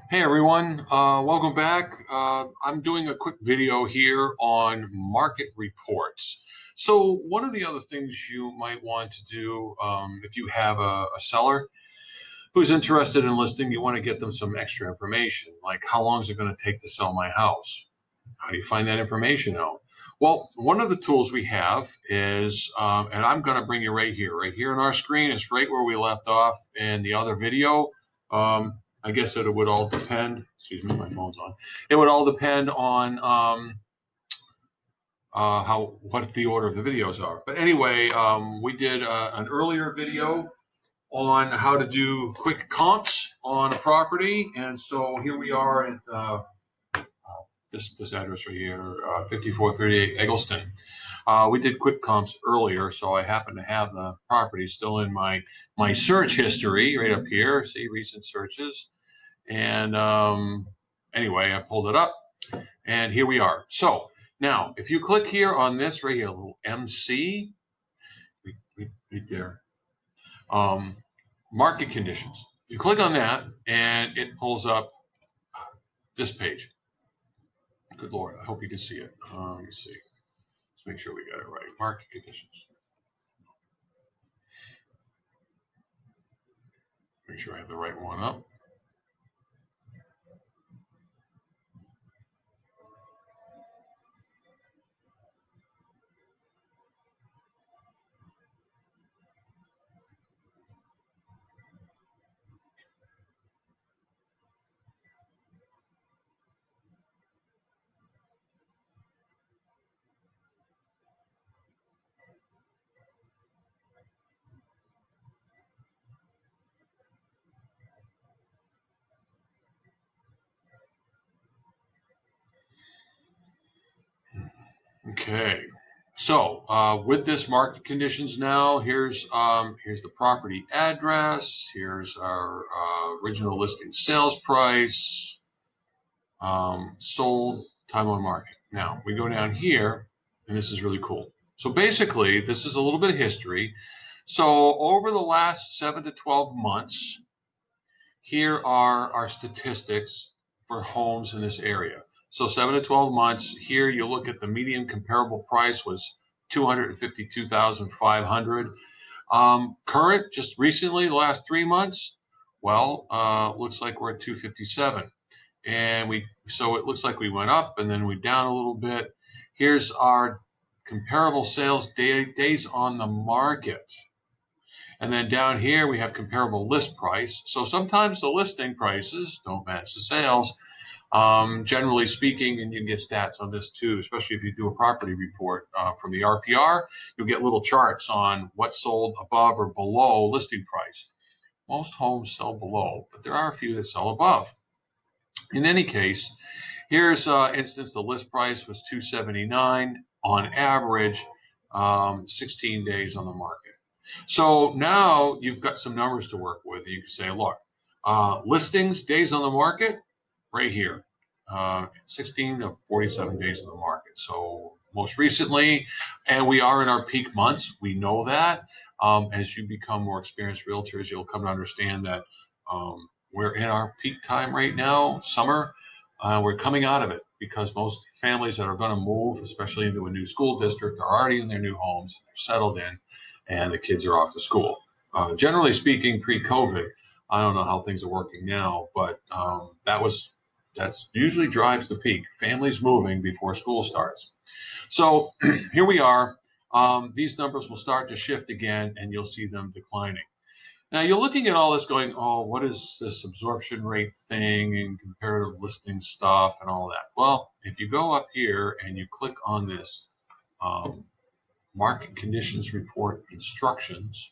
Hey everyone, welcome back. I'm doing a quick video here on market reports. So one of the other things you might want to do if you have a seller who's interested in listing, you want to get them some extra information, like how long is it going to take to sell my house? How do you find that information out? Well, one of the tools we have is, and I'm going to bring you right here on our screen. It's right where we left off in the other video. I guess that it would all depend. Excuse me, my phone's on. It would all depend on what the order of the videos are. But anyway, we did an earlier video on how to do quick comps on a property, and so here we are at this address right here, 5438 Eggleston. We did quick comps earlier, so I happen to have the property still in my search history right up here. See recent searches, and anyway, I pulled it up, and here we are. So now, if you click here on this right here, little MC, right there, market conditions. You click on that, and it pulls up this page. Good Lord, I hope you can see it. Let me see. Let's make sure we got it right. Market conditions. Make sure I have the right one up. Okay. So with this market conditions now, here's the property address. Here's our original listing sales price, sold, time on market. Now we go down here, and this is really cool. So basically, this is a little bit of history. So over the last 7 to 12 months, here are our statistics for homes in this area. So 7 to 12 months, here you look at the median comparable price was 252,500. Current, just recently, the last 3 months, well, looks like we're at 257. And so it looks like we went up and then we down a little bit. Here's our comparable sales days on the market. And then down here, we have comparable list price. So sometimes the listing prices don't match the sales. Generally speaking, and you can get stats on this too, especially if you do a property report from the RPR, you'll get little charts on what sold above or below listing price. Most homes sell below, but there are a few that sell above. In any case, here's instance, the list price was 279 on average, 16 days on the market. So now you've got some numbers to work with. You can say, look, listings, days on the market, right here, 16 to 47 days on the market. So most recently, and we are in our peak months, we know that. As you become more experienced realtors, you'll come to understand that we're in our peak time right now, summer. We're coming out of it because most families that are going to move, especially into a new school district, are already in their new homes, they're settled in, and the kids are off to school. Generally speaking, pre-COVID, I don't know how things are working now, but that's usually drives the peak. Families moving before school starts. So here we are. These numbers will start to shift again, and you'll see them declining. Now you're looking at all this going, oh, what is this absorption rate thing and comparative listing stuff and all that? Well, if you go up here and you click on this market conditions report instructions,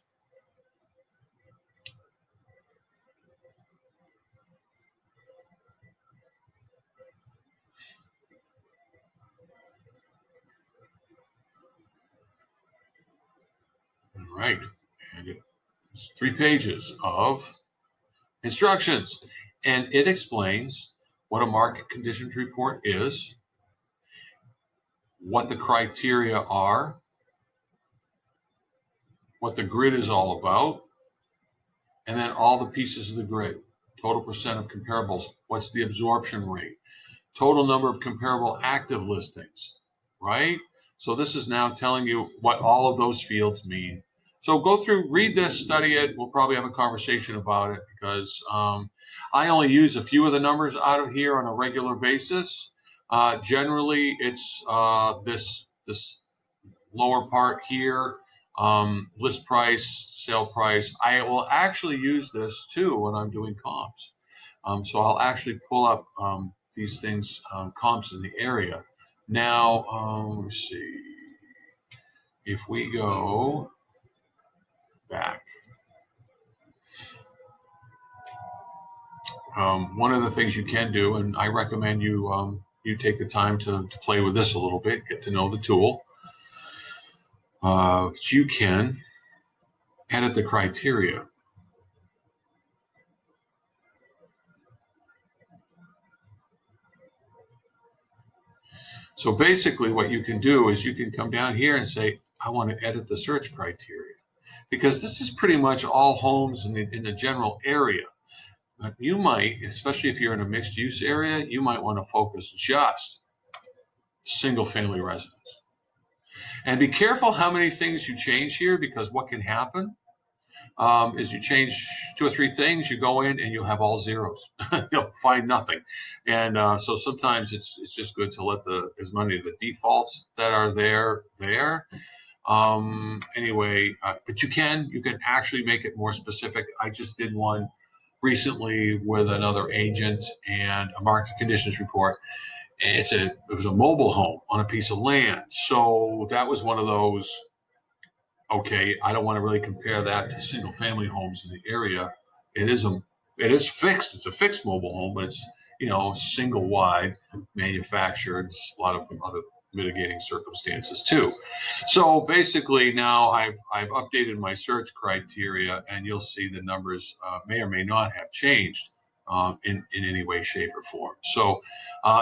all right, and it's 3 pages of instructions, and it explains what a market conditions report is, what the criteria are, what the grid is all about, and then all the pieces of the grid. total percent of comparables. What's the absorption rate? Total number of comparable active listings, right? So this is now telling you what all of those fields mean. So go through, read this, study it. We'll probably have a conversation about it because I only use a few of the numbers out of here on a regular basis. Generally, it's this lower part here, list price, sale price. I will actually use this too when I'm doing comps. So I'll actually pull up these things, comps in the area. Now, let me see. If we go back, one of the things you can do, and I recommend you you take the time to play with this a little bit, get to know the tool. You can edit the criteria. So basically what you can do is you can come down here and say, I want to edit the search criteria, because this is pretty much all homes in the general area. But you might, especially if you're in a mixed use area, you might want to focus just single family residence. And be careful how many things you change here, because what can happen is you change 2 or 3 things, you go in and you'll have all zeros. You'll find nothing. And so sometimes it's just good to let as many of the defaults that are there. Anyway, but you can actually make it more specific. I just did one recently with another agent and a market conditions report. And it was a mobile home on a piece of land. So that was one of those, okay, I don't want to really compare that to single family homes in the area. It is fixed. It's a fixed mobile home, but it's, single wide, manufactured. A lot of other mitigating circumstances too. So basically now I've updated my search criteria, and you'll see the numbers may or may not have changed in any way, shape, or form. So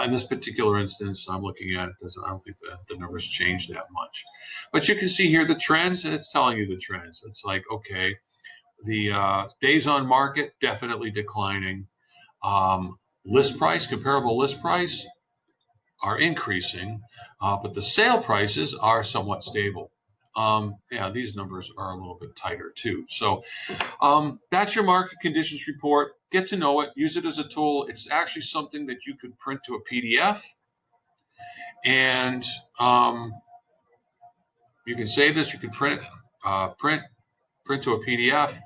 in this particular instance, I'm looking at it. I don't think the numbers changed that much. But you can see here the trends, and it's telling you the trends. It's like, okay, the days on market definitely declining. List price, comparable list price are increasing, but the sale prices are somewhat stable. Yeah, these numbers are a little bit tighter too. So that's your market conditions report. Get to know it, use it as a tool. It's actually something that you could print to a PDF, and you can save this. You can print to a PDF,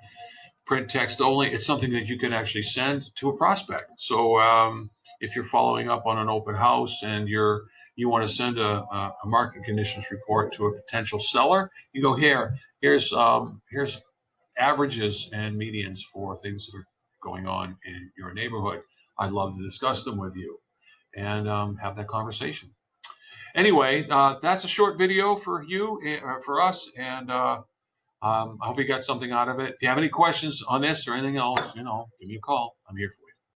print text only. It's something that you can actually send to a prospect. So if you're following up on an open house and you want to send a market conditions report to a potential seller, you go here's averages and medians for things that are going on in your neighborhood. I'd love to discuss them with you and have that conversation. Anyway, that's a short video for you, for us, and I hope you got something out of it. If you have any questions on this or anything else, give me a call. I'm here for you.